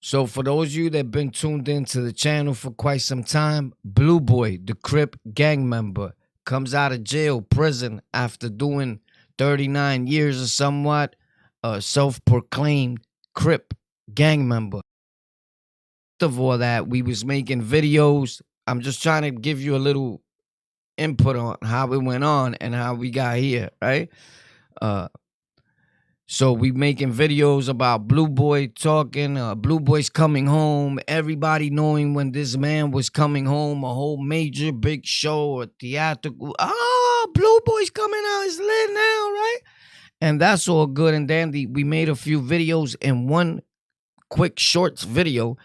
So for those of you that been tuned into the channel for quite some time, Blue Boy, the Crip gang member, comes out of jail, prison, after doing 39 years or somewhat, a self-proclaimed Crip gang member. Of all that, we was making videos. I'm just trying to give you a little input on how it went on and how we got here, right? So we making videos about Blue Boy talking, Blue Boy's coming home, everybody knowing when this man was coming home, a whole major big show or theatrical. Blue Boy's coming out, it's lit now, right? And that's all good and dandy. We made a few videos. In one quick shorts video,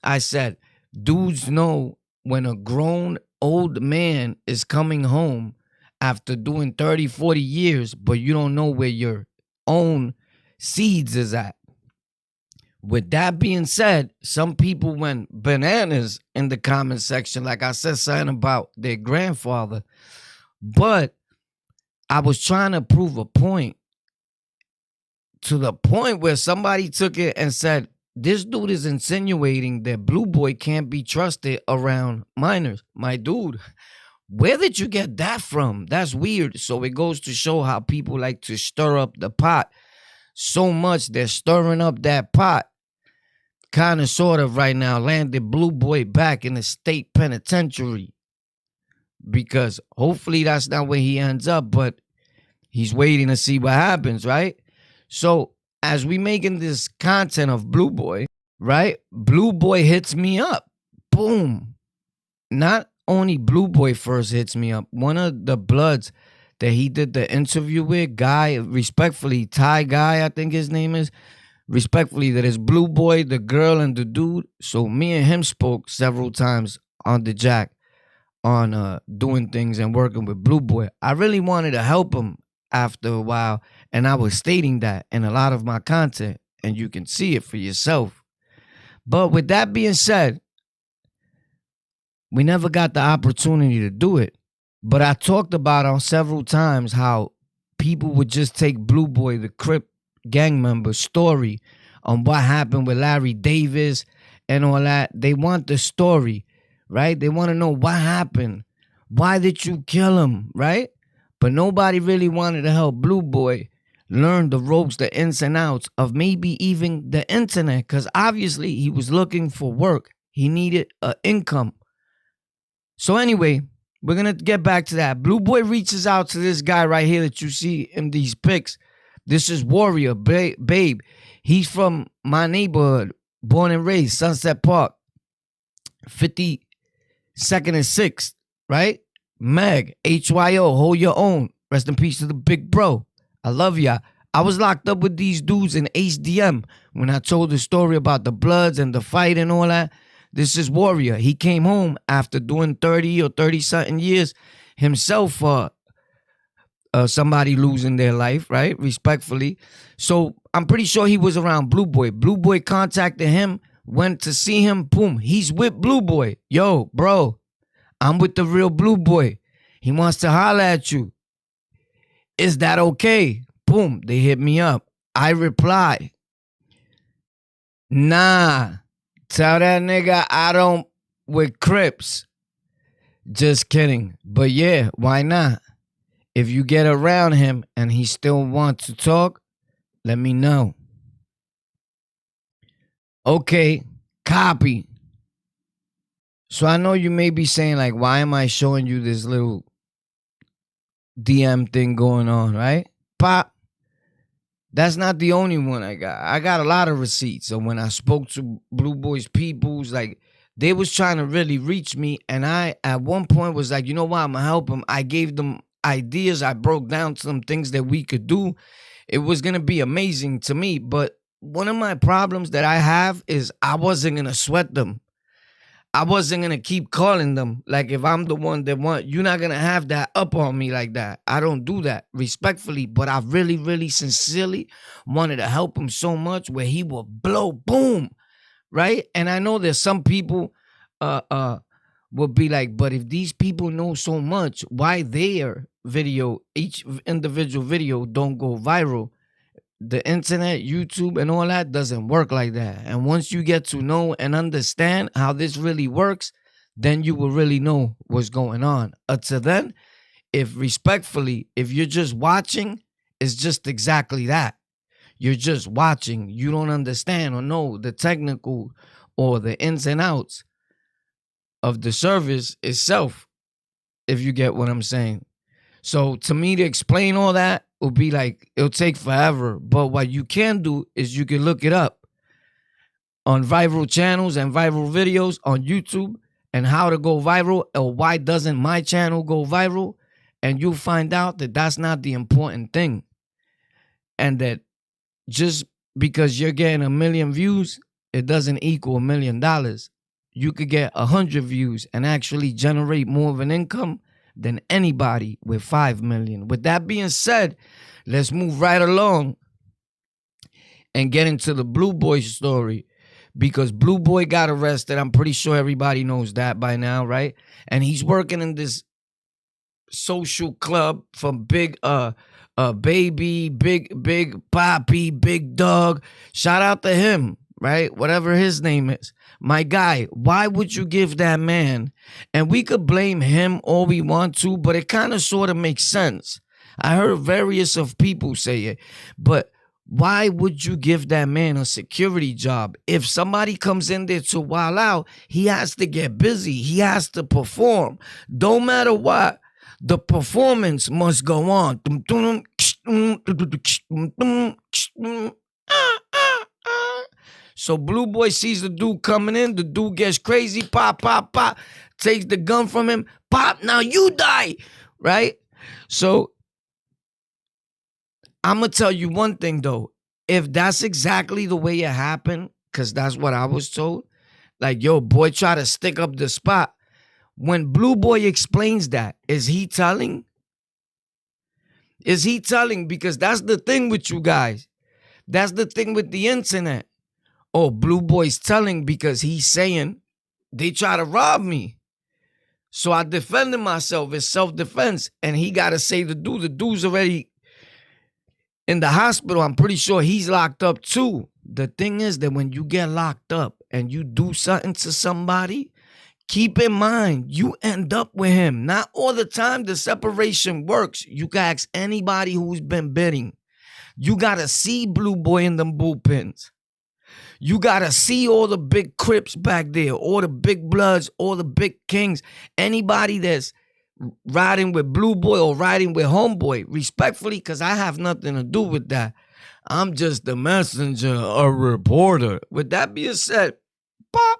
I said, dudes know when a grown old man is coming home after doing 30, 40 years, but you don't know where your own seeds is at. With that being said, some people went bananas in the comment section, like I said something about their grandfather, but I was trying to prove a point, to the point where somebody took it and said, this dude is insinuating that Blue Boy can't be trusted around minors. My dude, where did you get that from? That's weird. So it goes to show how people like to stir up the pot so much. They're stirring up that pot. Kind of sort of right now landed Blue Boy back in the State Penitentiary. Because hopefully that's not where he ends up, but he's waiting to see what happens, right? So as we making this content of Blue Boy, right? Blue Boy hits me up. Boom. Not only Blue Boy first hits me up. One of the Bloods that he did the interview with, guy, respectfully, Thai guy, I think his name is. Respectfully, that is Blue Boy, the girl, and the dude. So me and him spoke several times on the jack on doing things and working with Blue Boy. I really wanted to help him after a while, and I was stating that in a lot of my content, and you can see it for yourself. But with that being said, we never got the opportunity to do it. But I talked about on several times how people would just take Blue Boy, the Crip gang member, story on what happened with Larry Davis and all that. They want the story, right? They want to know what happened. Why did you kill him, right? But nobody really wanted to help Blue Boy learn the ropes, the ins and outs of maybe even the internet, because obviously he was looking for work. He needed an income. So anyway, we're going to get back to that. Blue Boy reaches out to this guy right here that you see in these pics. This is Warrior, babe. He's from my neighborhood, born and raised, Sunset Park, 52nd and 6th, right? Meg, HYO, hold your own. Rest in peace to the big bro. I love ya. I was locked up with these dudes in HDM when I told the story about the Bloods and the fight and all that. This is Warrior. He came home after doing 30 or 30-something years himself for somebody losing their life, right? Respectfully. So I'm pretty sure he was around Blue Boy. Blue Boy contacted him, went to see him. Boom, he's with Blue Boy. Yo, bro, I'm with the real Blue Boy. He wants to holler at you. Is that okay? Boom, they hit me up. I reply, nah, tell that nigga I don't with Crips. Just kidding. But yeah, why not? If you get around him and he still wants to talk, let me know. Okay, copy. So I know you may be saying, like, why am I showing you this little DM thing going on, right? Pop. That's not the only one I got. I got a lot of receipts. So when I spoke to Blue Boy's peoples, like, they was trying to really reach me. And I, at one point, was like, you know what? I'm going to help them. I gave them ideas. I broke down some things that we could do. It was going to be amazing to me. But one of my problems that I have is I wasn't going to sweat them. I wasn't going to keep calling them. Like, if I'm the one that want, you're not going to have that up on me like that. I don't do that, respectfully. But I really, really sincerely wanted to help him so much where he will blow, boom, right? And I know there's some people will be like, but if these people know so much, why their video, each individual video don't go viral? the internet, YouTube, and all that doesn't work like that. And once you get to know and understand how this really works, then you will really know what's going on. Until then, if respectfully, if you're just watching, it's just exactly that. You're just watching. You don't understand or know the technical or the ins and outs of the service itself, if you get what I'm saying. So to me, to explain all that will be like, it'll take forever. But what you can do is you can look it up on viral channels and viral videos on YouTube and how to go viral, or why doesn't my channel go viral, and you'll find out that that's not the important thing. And that just because you're getting 1 million views, it doesn't equal $1 million. You could get 100 views and actually generate more of an income than anybody with 5 million. With that being said, let's move right along and get into the Blue Boy story, because Blue Boy got arrested. I'm pretty sure everybody knows that by now, right? And he's working in this social club from Big Baby, Big Poppy, Big Dog. Shout out to him, right? Whatever his name is. My guy, why would you give that man? And we could blame him all we want to, but it kind of sort of makes sense. I heard various of people say it, but why would you give that man a security job? If somebody comes in there to wild out, he has to get busy. He has to perform. Don't matter what, the performance must go on. So Blue Boy sees the dude coming in. The dude gets crazy. Pop, pop, pop. Takes the gun from him. Pop, now you die. Right? So I'm going to tell you one thing, though. If that's exactly the way it happened, because that's what I was told, like, yo, boy, try to stick up the spot. When Blue Boy explains that, is he telling? Is he telling? Because that's the thing with you guys. That's the thing with the internet. Oh, Blue Boy's telling because he's saying they try to rob me. So I defended myself. It's self-defense. And he got to say the dude's already in the hospital. I'm pretty sure he's locked up too. The thing is that when you get locked up and you do something to somebody, keep in mind, you end up with him. Not all the time the separation works. You can ask anybody who's been bidding. You got to see Blue Boy in them bullpens. You got to see all the big Crips back there, all the big Bloods, all the big Kings. Anybody that's riding with Blue Boy or riding with Homeboy, respectfully, because I have nothing to do with that. I'm just the messenger, a reporter. With that being said, pop.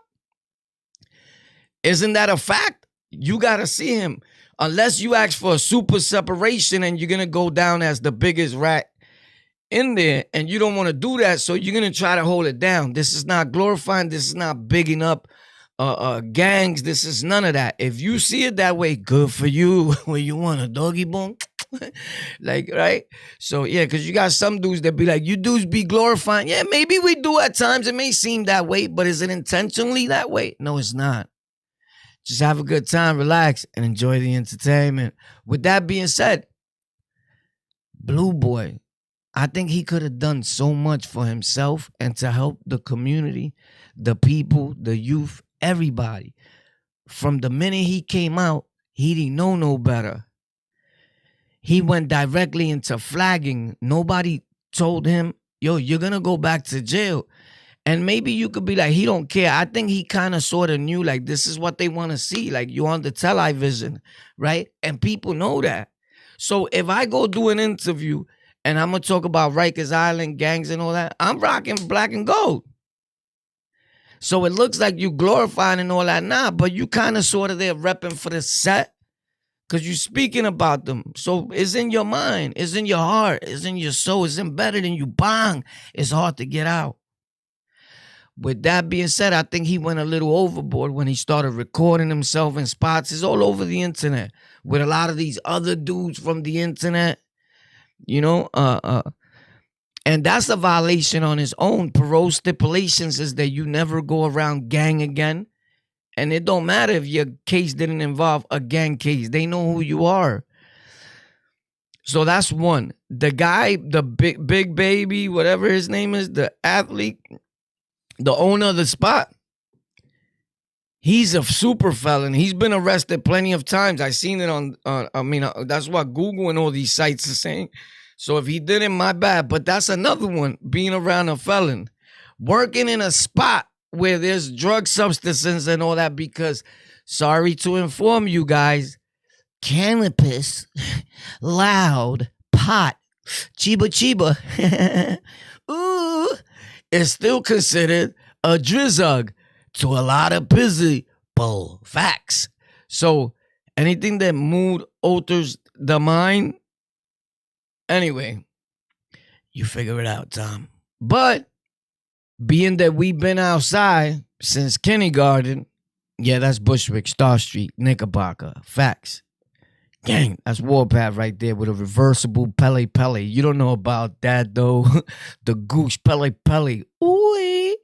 Isn't that a fact? You got to see him. Unless you ask for a super separation and you're going to go down as the biggest rat in there, and you don't want to do that, so you're going to try to hold it down. This is not glorifying. This is not bigging up gangs. This is none of that. If you see it that way, good for you. When you want a doggy bone, like, right? So, yeah, because you got some dudes that be like, you dudes be glorifying. Yeah, maybe we do at times. It may seem that way, but is it intentionally that way? No, it's not. Just have a good time, relax, and enjoy the entertainment. With that being said, Blue Boy, I think he could have done so much for himself and to help the community, the people, the youth, everybody. From the minute he came out, he didn't know no better. He went directly into flagging. Nobody told him, yo, you're going to go back to jail. And maybe you could be like, he don't care. I think he kind of sort of knew, like, this is what they want to see. Like, you on the television, right? And people know that. So if I go do an interview and I'm going to talk about Rikers Island, gangs and all that, I'm rocking black and gold. So it looks like you glorifying and all that. Nah, but you kind of sort of there repping for the set because you're speaking about them. So it's in your mind. It's in your heart. It's in your soul. It's embedded in you. Bang. It's hard to get out. With that being said, I think he went a little overboard when he started recording himself in spots. It's all over the internet with a lot of these other dudes from the internet, you know, and that's a violation on its own. Parole stipulations is that you never go around gang again. And it don't matter if your case didn't involve a gang case. They know who you are. So that's one. The guy, the big baby, whatever his name is, the athlete, the owner of the spot, he's a super felon. He's been arrested plenty of times. I seen it on that's what Google and all these sites are saying. So if he did it, my bad. But that's another one, being around a felon. Working in a spot where there's drug substances and all that, because, sorry to inform you guys, cannabis, loud, pot, chiba, ooh, is still considered a drizzug to a lot of people. Facts. So anything that mood alters the mind, anyway, you figure it out, Tom. But being that we've been outside since kindergarten, yeah, that's Bushwick, Star Street, Knickerbocker. Facts. Gang, that's Warpath right there with a reversible Pele Pele. You don't know about that, though. The goose Pele Pele. Ooh.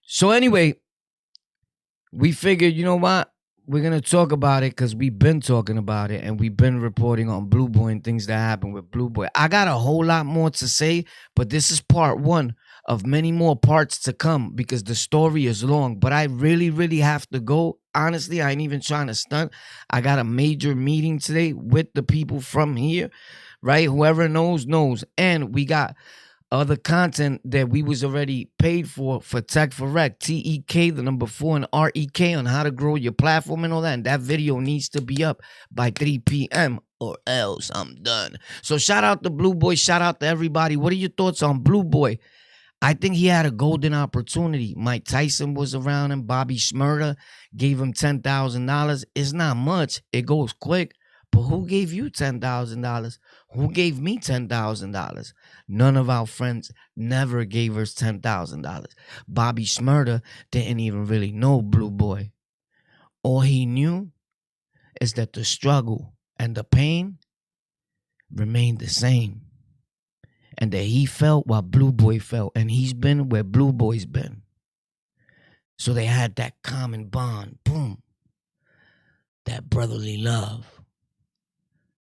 So anyway, we figured, you know what? We're going to talk about it because we've been talking about it and we've been reporting on Blue Boy and things that happen with Blue Boy. I got a whole lot more to say, but this is part one of many more parts to come because the story is long. But I really, really have to go. Honestly, I ain't even trying to stunt. I got a major meeting today with the people from here, right? Whoever knows, knows. And we got other content that we was already paid for Tech for Rec, TEK, the number 4, and REK on how to grow your platform and all that. And that video needs to be up by 3 p.m. or else I'm done. So shout out to Blue Boy. Shout out to everybody. What are your thoughts on Blue Boy? I think he had a golden opportunity. Mike Tyson was around him. Bobby Shmurda gave him $10,000. It's not much. It goes quick. But who gave you $10,000? Who gave me $10,000? None of our friends never gave us $10,000. Bobby Shmurda didn't even really know Blue Boy. All he knew is that the struggle and the pain remained the same. And that he felt what Blue Boy felt. And he's been where Blue Boy's been. So they had that common bond. Boom. That brotherly love.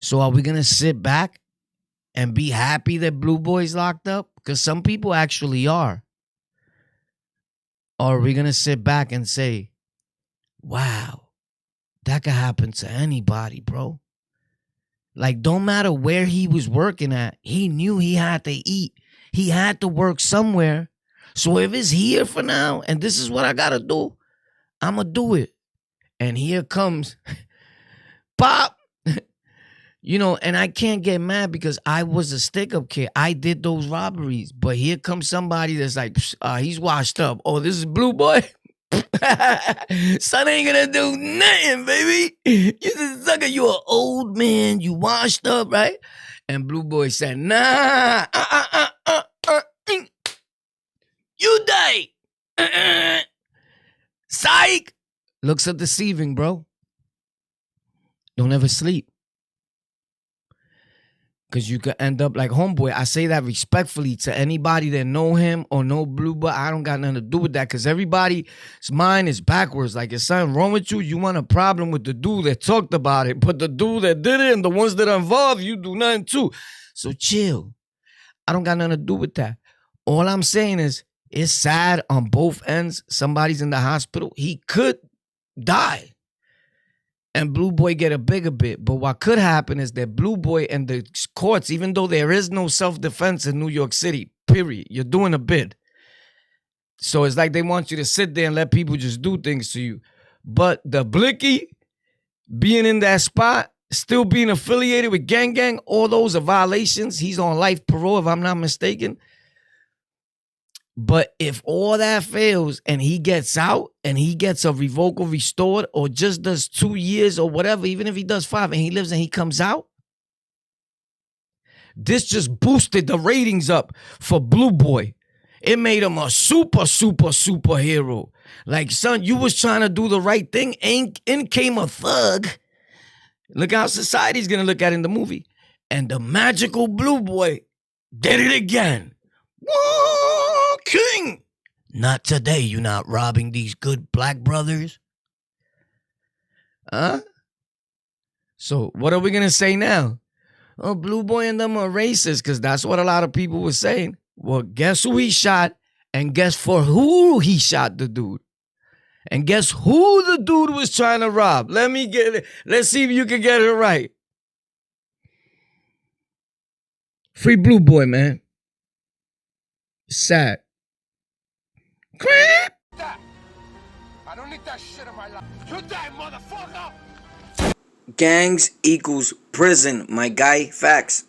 So are we going to sit back and be happy that Blue Boy's locked up? Because some people actually are. Or are we going to sit back and say, wow, that could happen to anybody, bro? Like, don't matter where he was working at, he knew he had to eat. He had to work somewhere. So if it's here for now, and this is what I got to do, I'm going to do it. And here comes Pop. You know, and I can't get mad because I was a stick-up kid. I did those robberies. But here comes somebody that's like, he's washed up. Oh, this is Blue Boy? Son ain't gonna do nothing, baby. You just sucker, you an old man. You washed up, right? And Blue Boy said, nah. You die. Psych. Looks are deceiving, bro. Don't ever sleep. Because you could end up like Homeboy. I say that respectfully to anybody that know him or know Blue Boy. I don't got nothing to do with that because everybody's mind is backwards. Like, is something wrong with you? You want a problem with the dude that talked about it. But the dude that did it and the ones that are involved, you do nothing too. So chill. I don't got nothing to do with that. All I'm saying is it's sad on both ends. Somebody's in the hospital. He could die. And Blue Boy get a bigger bit. But what could happen is that Blue Boy and the courts, even though there is no self-defense in New York City, period, you're doing a bid. So it's like they want you to sit there and let people just do things to you. But the Blicky, being in that spot, still being affiliated with Gang, all those are violations. He's on life parole, if I'm not mistaken. But if all that fails and he gets out and he gets a revocal restored or just does 2 years or whatever, even if he does 5 and he lives and he comes out, this just boosted the ratings up for Blue Boy. It made him a superhero. Like, son, you was trying to do the right thing. In came a thug. Look how society's going to look at it in the movie. And the magical Blue Boy did it again. Whoa, king. Not today. You're not robbing these good black brothers. Huh? So what are we going to say now? oh, Blue Boy and them are racist, because that's what a lot of people were saying. Well, guess who he shot, and guess for who he shot the dude. And guess who the dude was trying to rob? Let's see if you can get it right. Free Blue Boy, man. Sad. I don't need that shit in my life. You die, motherfucker! Gangs equals prison, my guy. Facts.